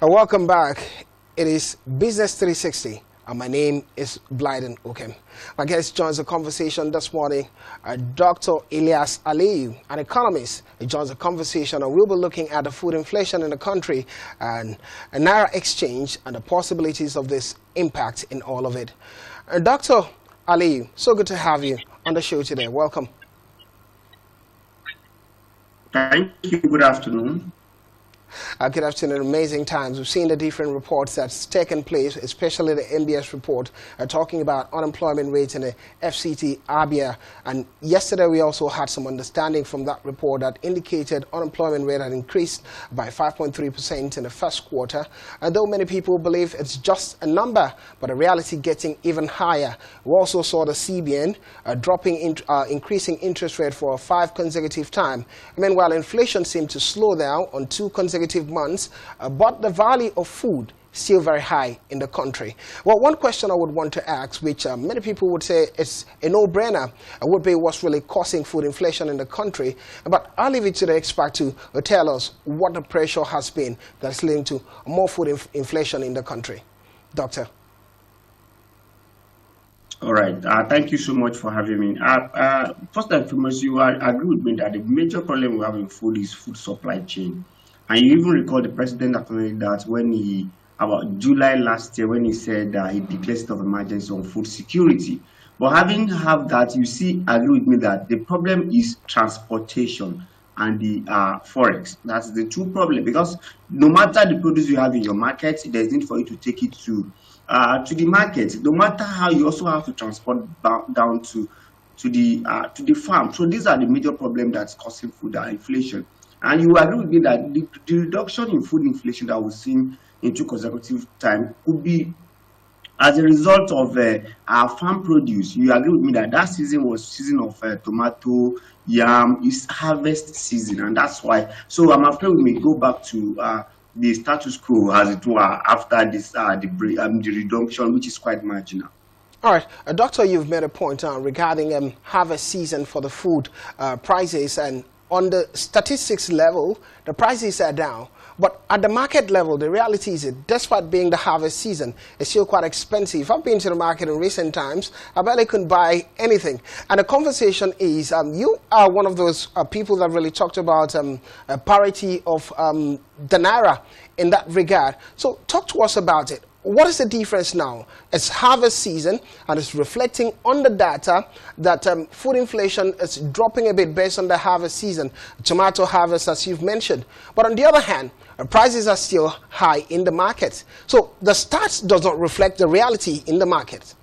Welcome back. It is Business 360. And my name is Blyden Okem. My guest joins the conversation this morning, Dr. Ilyas Aliyu, an economist. He joins the conversation, and we'll be looking at the food inflation in the country and a Naira exchange and the possibilities of this impact in all of it. Dr. Aliyu, so good to have you on the show today. Welcome. Thank you. Good afternoon. Good afternoon. Amazing times. We've seen the different reports that's taken place, especially the MBS report talking about unemployment rates in the FCT Abia. And yesterday we also had some understanding from that report that indicated unemployment rate had increased by 5.3% in the first quarter. And though many people believe it's just a number, but the reality getting even higher. We also saw the CBN increasing interest rate for 5 consecutive times. Meanwhile, inflation seemed to slow down on 2 consecutive months, but the value of food still very high in the country. Well, one question I would want to ask, which many people would say it's a no-brainer, would be what's really causing food inflation in the country. But I'll leave it to the expert to tell us what the pressure has been that's leading to more food inflation in the country. Doctor. All right. Thank you so much for having me. First and foremost, you agree with me that the major problem we have in food is food supply chain. And you even recall the president acknowledged that when about July last year, when he said that he declared state of emergency on food security. But having have that, you see, agree with me that the problem is transportation and the forex. That's the two problems, because no matter the produce you have in your market, there's need for you to take it to the market. No matter how, you also have to transport down to the farm. So these are the major problems that's causing food inflation. And you agree with me that the reduction in food inflation that we've seen in 2 consecutive times could be as a result of our farm produce. You agree with me that that season was season of tomato, yam, is harvest season, and that's why. So I'm afraid we may go back to the status quo as it were after this the reduction, which is quite marginal. All right, Doctor, you've made a point regarding harvest season for the food prices, and on the statistics level, the prices are down. But at the market level, the reality is that despite being the harvest season, it's still quite expensive. I've been to the market in recent times. I barely couldn't buy anything. And the conversation is, you are one of those people that really talked about a parity of the Naira in that regard. So talk to us about it. What is the difference now? It's harvest season, and it's reflecting on the data that food inflation is dropping a bit based on the harvest season, tomato harvest, as you've mentioned. But on the other hand, prices are still high in the market. So the stats does not reflect the reality in the market.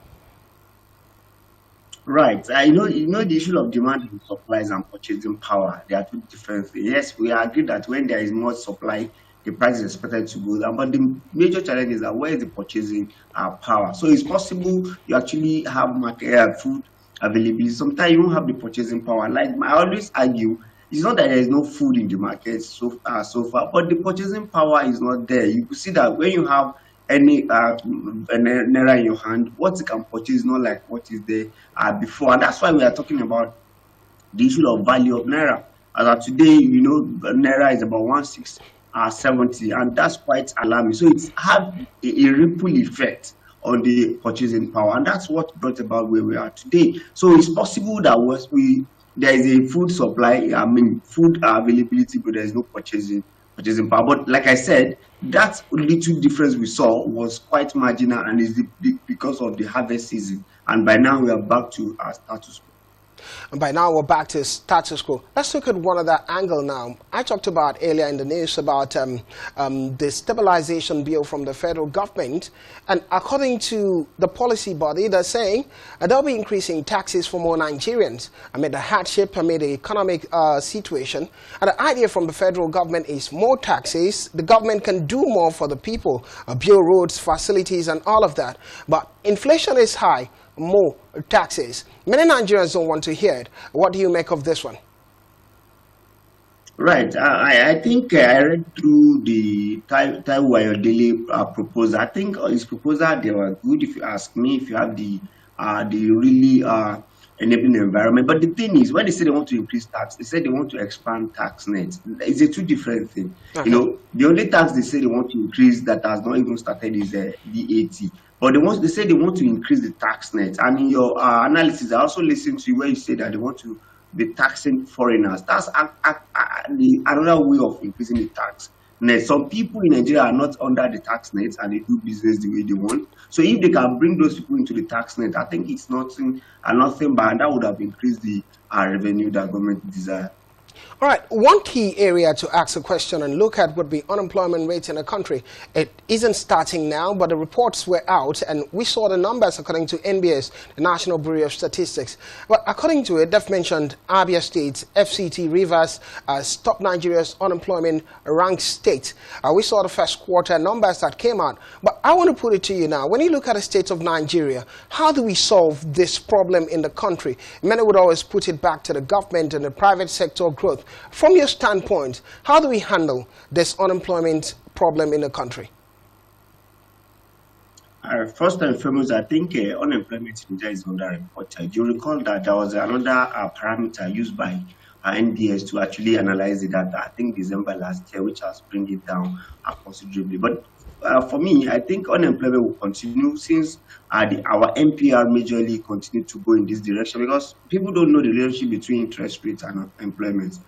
Right. You know the issue of demand and supplies and purchasing power. They are two different things. Yes, we agree that when there is more supply, the price is expected to go down. But the major challenge is that where is the purchasing power? So it's possible you actually have market food availability. Sometimes you don't have the purchasing power. Like I always argue, it's not that there is no food in the market so far, but the purchasing power is not there. You can see that when you have any Naira in your hand, what you can purchase is not like what is there before. And that's why we are talking about the issue of value of Naira. As of today, you know, Naira is about 1,670, and that's quite alarming. So it's had a ripple effect on the purchasing power, and that's what brought about where we are today. So it's possible that there is a food supply, food availability, but there is no purchasing power. But like I said, that little difference we saw was quite marginal, and is because of the harvest season. And by now we are back to our status quo. And by now we're back to status quo. Let's look at one other angle now. I talked about earlier in the news about the stabilization bill from the federal government. And according to the policy body, they're saying they'll be increasing taxes for more Nigerians amid the hardship, amid the economic situation. And the idea from the federal government is more taxes. The government can do more for the people, build roads, facilities, and all of that. But inflation is high. More taxes. Many Nigerians don't want to hear it. What do you make of this one? Right. I think I read through the Taiwo Ayodele proposal. I think his proposal, they were good, if you ask me. If you have the really enabling environment. But the thing is, when they say they want to increase tax, they say they want to expand tax net. It's a two different thing. Okay. The only tax they say they want to increase that has not even started is VAT. But they say they want to increase the tax net. And in your analysis, I also listened to you where you say that they want to be taxing foreigners. That's another way of increasing the tax net. Some people in Nigeria are not under the tax net and they do business the way they want. So if they can bring those people into the tax net, I think it's nothing bad. That would have increased the revenue that government desire. All right, one key area to ask a question and look at would be unemployment rate in the country. It isn't starting now, but the reports were out, and we saw the numbers according to NBS, the National Bureau of Statistics. But according to it, they've mentioned Abia State, FCT, Rivers, top Nigeria's unemployment ranked state. We saw the first quarter numbers that came out. But I want to put it to you now, when you look at the state of Nigeria, how do we solve this problem in the country? Many would always put it back to the government and the private sector growth. From your standpoint, how do we handle this unemployment problem in the country? First and foremost, I think unemployment in Nigeria is underreported. You recall that there was another parameter used by NBS to actually analyze the data, I think December last year, which has bring it down considerably. But for me, I think unemployment will continue since our MPR majorly continue to go in this direction, because people don't know the relationship between interest rates and employment.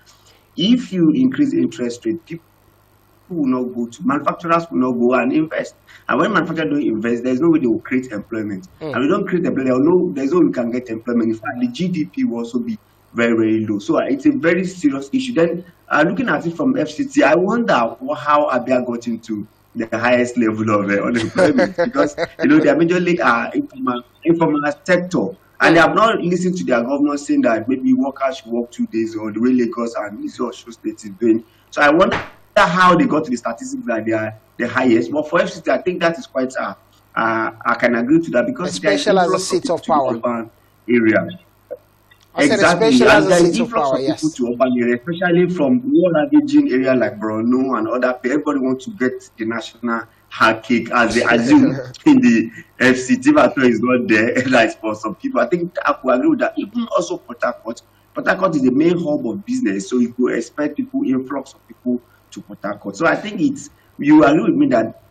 If you increase interest rate, people will not go to, manufacturers will not go and invest. And when manufacturers don't invest, there's no way they will create employment. And we don't create employment, there's no way we can get employment. In fact, the GDP will also be very, very low. So it's a very serious issue. Then looking at it from FCT, I wonder how Abia got into the highest level of unemployment, because they are majorly informal sector. And they have not listened to their governor saying that maybe workers should work 2 days, or the way Lagos and Osun State is doing. So I wonder how they got to the statistics that they are the highest. But for FCT, I think that is quite I can agree to that, because especially as a seat of power area. Exactly, and there is influx of people to urban area, especially from war-ravaging area like Borno and other. Everybody wants to get the national hard cake, as they assume in the FCT. But is not there. Like for some people, I think I could agree with that. Even also Port Harcourt. Port Harcourt is the main hub of business, so you could expect influx of people to Port Harcourt. So I think you agree with me that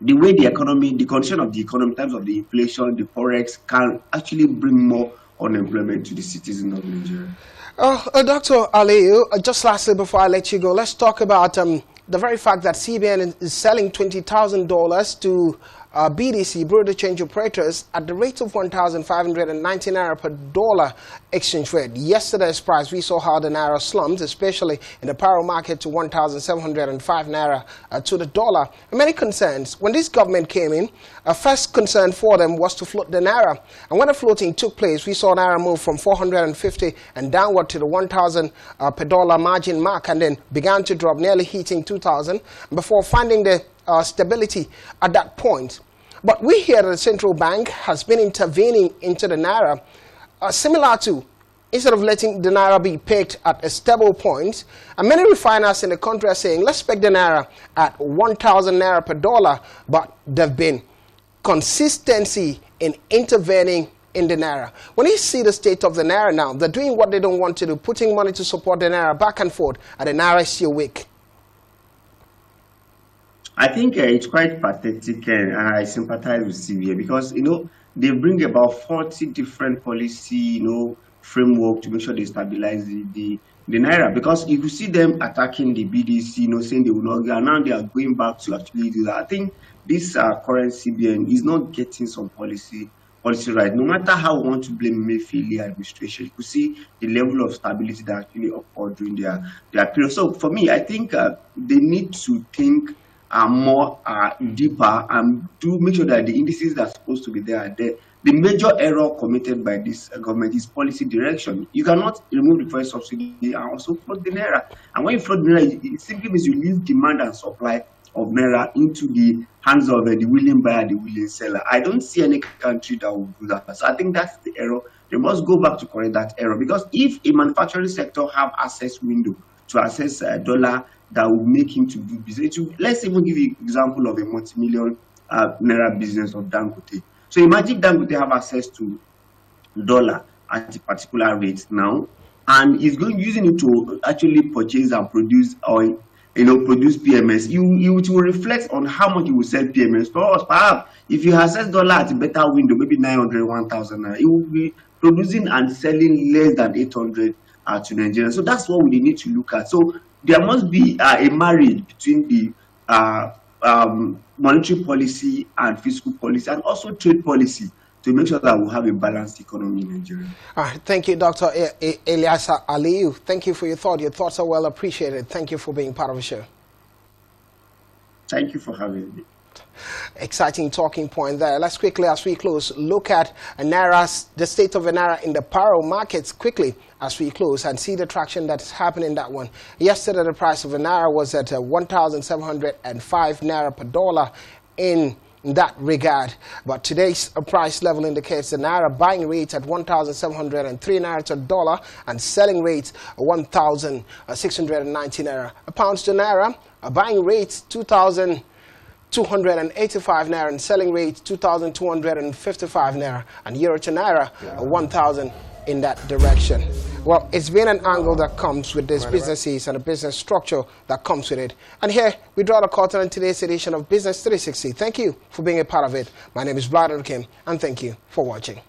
the way the economy, the condition of the economy in terms of the inflation, the forex, can actually bring more unemployment to the citizens of Nigeria. Dr. Aliyu, just lastly before I let you go, let's talk about the very fact that CBN is selling $20,000 to BDC, Bureau de Change Operators, at the rate of 1,590 Naira per dollar exchange rate. Yesterday's price, we saw how the Naira slumped, especially in the power market, to 1,705 Naira to the dollar. And many concerns. When this government came in, a first concern for them was to float the Naira. And when the floating took place, we saw Naira move from 450 and downward to the 1,000 per dollar margin mark, and then began to drop, nearly hitting 2,000, before finding the stability at that point. But we hear that the central bank has been intervening into the Naira, similar to, instead of letting the Naira be pegged at a stable point, and many refiners in the country are saying, let's peg the Naira at 1,000 Naira per dollar, but there have been consistency in intervening in the Naira. When you see the state of the Naira now, they're doing what they don't want to do, putting money to support the Naira back and forth, and the Naira is still weak. I think it's quite pathetic, and I sympathize with CBA, because they bring about 40 different policy framework to make sure they stabilize the Naira. Because if you see them attacking the BDC, saying they will not get, and now they are going back to actually do that. I think this current CBN is not getting some policy right. No matter how we want to blame Mayfield administration, you could see the level of stability that actually occurred during their period. So for me, I think they need to think more deeper and do make sure that the indices that are supposed to be there are there. The major error committed by this government is policy direction. You cannot remove the fuel subsidy and also float the Naira. And when you float the Naira, it simply means you leave demand and supply of Naira into the hands of the willing buyer, the willing seller. I don't see any country that will do that. So I think that's the error. They must go back to correct that error, because if a manufacturing sector have access window to access a dollar that will make him to do business. Let's even give you an example of a multi-million Naira business of Dangote. So imagine Dangote have access to dollar at a particular rate now, and he's going using it to actually purchase and produce oil, produce PMS. It will reflect on how much you will sell PMS for us. Perhaps if you assess dollar at a better window, maybe 900, 1,000, it will be producing and selling less than 800 to Nigeria. So that's what we need to look at. So there must be a marriage between the monetary policy and fiscal policy, and also trade policy, to make sure that we have a balanced economy in Nigeria. All right, thank you, Dr. Eliasa Aliyu. Thank you for your thought. Your thoughts are well appreciated. Thank you for being part of the show. Thank you for having me. Exciting talking point there. Let's quickly, as we close, look at the state of Naira in the paro markets quickly as we close and see the traction that is happening in that one. Yesterday, the price of Naira was at 1,705 Naira per dollar in that regard. But today's price level indicates the Naira buying rate at 1,703 Naira to dollar and selling rate 1,690 Naira. A pound to Naira, a buying rate 2,285 Naira and selling rate 2,255 Naira, and euro to Naira 1,000 in that direction. Well, it's been an angle that comes with these businesses and a business structure that comes with it. And here we draw the curtain on today's edition of Business 360. Thank you for being a part of it. My name is Bladan Kim, and thank you for watching.